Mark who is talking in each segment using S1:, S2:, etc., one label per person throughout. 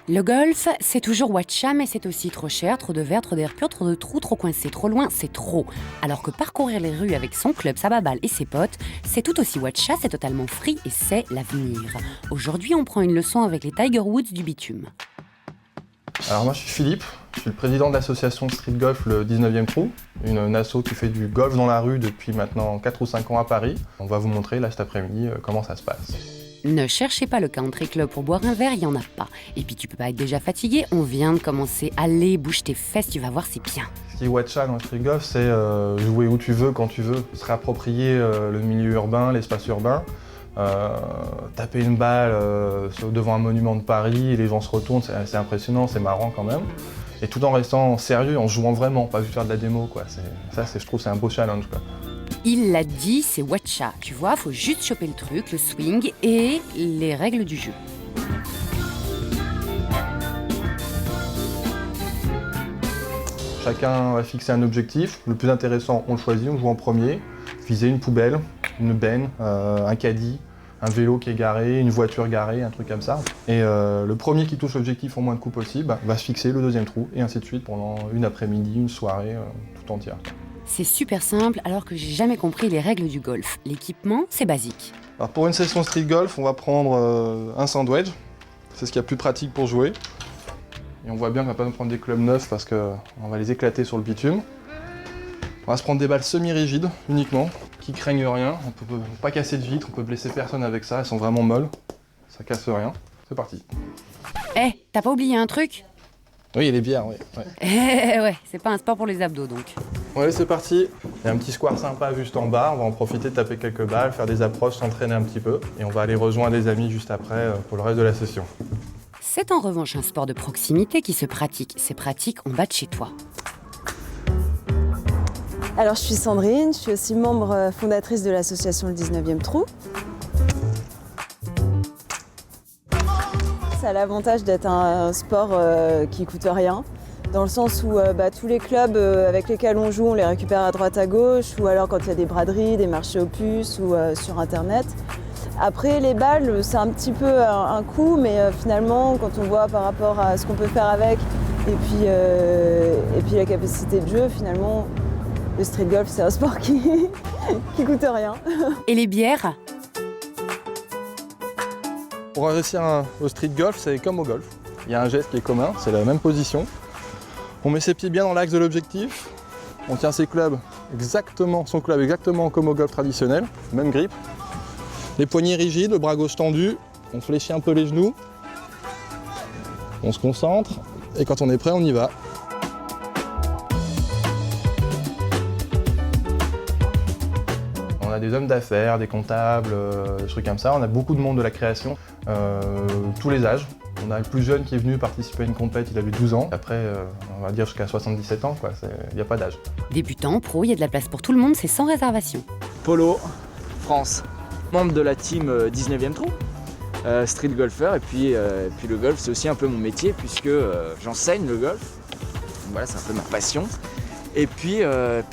S1: Le golf, c'est toujours Watcha, mais c'est aussi trop cher, trop de verre, trop d'air pur, trop de trous, trop coincé, trop loin, c'est trop. Alors que parcourir les rues avec son club, sa baballe et ses potes, c'est tout aussi Watcha, c'est totalement free et c'est l'avenir. Aujourd'hui, on prend une leçon avec les Tiger Woods du bitume.
S2: Alors moi je suis Philippe, je suis le président de l'association Street Golf le 19e Trou, une asso qui fait du golf dans la rue depuis maintenant 4 ou 5 ans à Paris. On va vous montrer là cet après-midi comment ça se passe.
S1: Ne cherchez pas le country club pour boire un verre, il n'y en a pas. Et puis tu peux pas être déjà fatigué, on vient de commencer. Allez, bouge tes fesses, tu vas voir, c'est bien.
S2: Ce qui est Watcha dans le street golf, c'est jouer où tu veux, quand tu veux, se réapproprier le milieu urbain, l'espace urbain. Taper une balle devant un monument de Paris et les gens se retournent, c'est assez impressionnant, c'est marrant quand même. Et tout en restant sérieux, en jouant vraiment, pas juste faire de la démo, quoi. Je trouve c'est un beau challenge, quoi.
S1: Il l'a dit, c'est Watcha. Tu vois, faut juste choper le truc, le swing et les règles du jeu.
S2: Chacun va fixer un objectif. Le plus intéressant, on le choisit, on joue en premier. Viser une poubelle, une benne, un caddie, un vélo qui est garé, une voiture garée, un truc comme ça. Et le premier qui touche l'objectif en moins de coups possible va se fixer le deuxième trou, et ainsi de suite pendant une après-midi, une soirée tout entière.
S1: C'est super simple, alors que j'ai jamais compris les règles du golf. L'équipement, c'est basique.
S2: Alors pour une session street golf, on va prendre un sandwich. C'est ce qu'il y a de plus pratique pour jouer. Et on voit bien qu'on va pas nous prendre des clubs neufs parce qu'on va les éclater sur le bitume. On va se prendre des balles semi-rigides uniquement, qui craignent rien. On peut pas casser de vitres, on peut blesser personne avec ça, elles sont vraiment molles. Ça casse rien. C'est parti.
S1: T'as pas oublié un truc ?
S2: Oui, les bières, oui.
S1: Ouais, c'est pas un sport pour les abdos donc.
S2: Ouais, c'est parti. Il y a un petit square sympa juste en bas. On va en profiter de taper quelques balles, faire des approches, s'entraîner un petit peu. Et on va aller rejoindre des amis juste après pour le reste de la session.
S1: C'est en revanche un sport de proximité qui se pratique. C'est pratique en bas de chez toi.
S3: Alors je suis Sandrine, je suis aussi membre fondatrice de l'association Le 19e Trou. Ça a l'avantage d'être un sport qui coûte rien, dans le sens où tous les clubs avec lesquels on joue, on les récupère à droite à gauche, ou alors quand il y a des braderies, des marchés aux puces ou sur internet. Après les balles, c'est un petit peu un coût, mais finalement quand on voit par rapport à ce qu'on peut faire avec et puis la capacité de jeu, finalement le street golf c'est un sport qui coûte rien.
S1: Et les bières ?
S2: Pour réussir au street golf, c'est comme au golf. Il y a un geste qui est commun, c'est la même position. On met ses pieds bien dans l'axe de l'objectif. On tient son club exactement comme au golf traditionnel, même grip. Les poignets rigides, le bras gauche tendu. On fléchit un peu les genoux. On se concentre et quand on est prêt, on y va. On a des hommes d'affaires, des comptables, des trucs comme ça. On a beaucoup de monde de la création, tous les âges. On a le plus jeune qui est venu participer à une compète, il avait 12 ans. Après, on va dire jusqu'à 77 ans, il n'y a pas d'âge.
S1: Débutant, pro, il y a de la place pour tout le monde, c'est sans réservation.
S4: Polo, France, membre de la team 19e Trou, street golfer, et puis le golf c'est aussi un peu mon métier puisque j'enseigne le golf. Donc voilà, c'est un peu ma passion. Et puis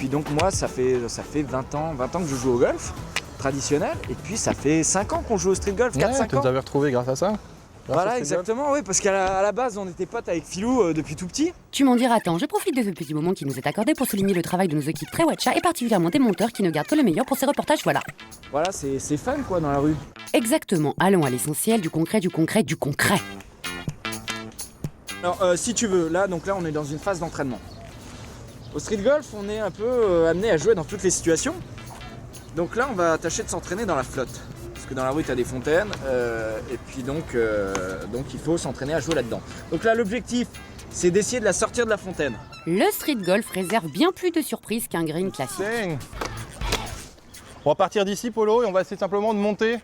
S4: donc moi ça fait 20 ans que je joue au golf traditionnel, et puis ça fait 5 ans qu'on joue au street golf, 4-5 ans.
S2: Tu nous avais retrouvés grâce à ça ?
S4: Voilà, exactement, oui, parce qu'à la base, on était potes avec Philou depuis tout petit.
S1: Tu m'en diras tant, je profite de ce petit moment qui nous est accordé pour souligner le travail de nos équipes très Watcha et particulièrement des monteurs qui ne gardent que le meilleur pour ces reportages, voilà.
S4: Voilà, c'est fun quoi dans la rue.
S1: Exactement, allons à l'essentiel, du concret.
S4: Alors si tu veux, là on est dans une phase d'entraînement. Au street golf, on est un peu amené à jouer dans toutes les situations. Donc là, on va tâcher de s'entraîner dans la flotte. Parce que dans la rue, tu as des fontaines, et puis donc il faut s'entraîner à jouer là-dedans. Donc là, l'objectif, c'est d'essayer de la sortir de la fontaine.
S1: Le street golf réserve bien plus de surprises qu'un green classique.
S2: On va partir d'ici, Polo, et on va essayer simplement de monter,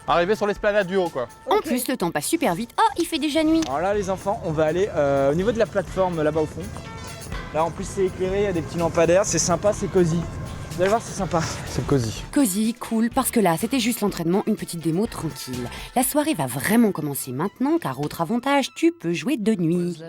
S2: arriver sur l'esplanade du haut, quoi.
S1: En plus, le temps passe super vite. Oh, il fait déjà nuit.
S4: Alors là, les enfants, on va aller au niveau de la plateforme là-bas au fond. Là, en plus, c'est éclairé, il y a des petits lampadaires, c'est sympa, c'est cosy. Vous allez voir, c'est sympa.
S2: C'est cosy.
S1: Cosy, cool, parce que là, c'était juste l'entraînement, une petite démo tranquille. La soirée va vraiment commencer maintenant, car autre avantage, tu peux jouer de nuit.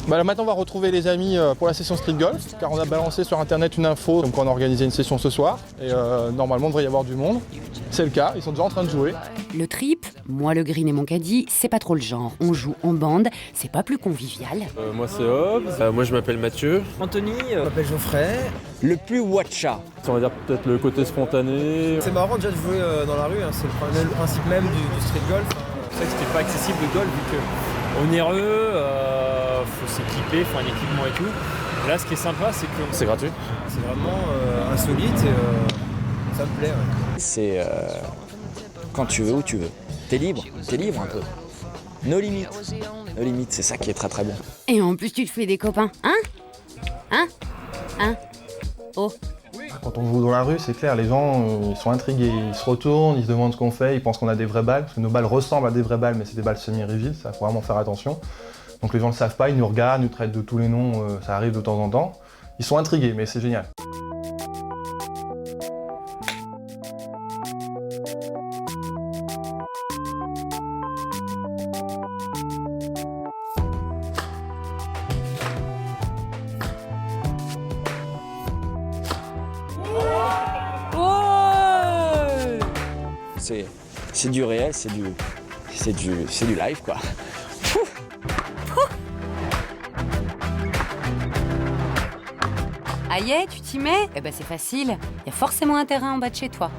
S2: Bah là, maintenant on va retrouver les amis pour la session street golf, car on a balancé sur internet une info, donc on a organisé une session ce soir, et normalement il devrait y avoir du monde. C'est le cas, ils sont déjà en train de jouer.
S1: Le trip, moi le green et mon caddie, c'est pas trop le genre. On joue en bande, c'est pas plus convivial.
S5: Moi c'est Hobbs. Moi je m'appelle Mathieu.
S6: Anthony, je m'appelle Geoffrey.
S4: Le plus watcha.
S5: On va dire peut-être le côté spontané.
S6: C'est marrant déjà de jouer dans la rue, hein. C'est le principe même du street golf.
S7: C'est vrai que c'était pas accessible le golf vu que onéreux, faut s'équiper, faut un équipement et tout. Là ce qui est sympa c'est que
S5: C'est gratuit.
S6: C'est vraiment insolite et ça me plaît. Ouais.
S4: C'est quand tu veux, où tu veux. T'es libre un peu. Nos limites. Nos limites, c'est ça qui est très très bon.
S1: Et en plus tu te fais des copains, hein? Oh.
S2: Quand on joue dans la rue, c'est clair, les gens ils sont intrigués, ils se retournent, ils se demandent ce qu'on fait, ils pensent qu'on a des vraies balles, parce que nos balles ressemblent à des vraies balles, mais c'est des balles semi-rigides, ça faut vraiment faire attention. Donc les gens ne le savent pas, ils nous regardent, nous traitent de tous les noms, ça arrive de temps en temps. Ils sont intrigués, mais c'est génial.
S4: C'est du réel, c'est du live quoi.
S1: Aïe, tu t'y mets? Eh ben c'est facile, y a forcément un terrain en bas de chez toi.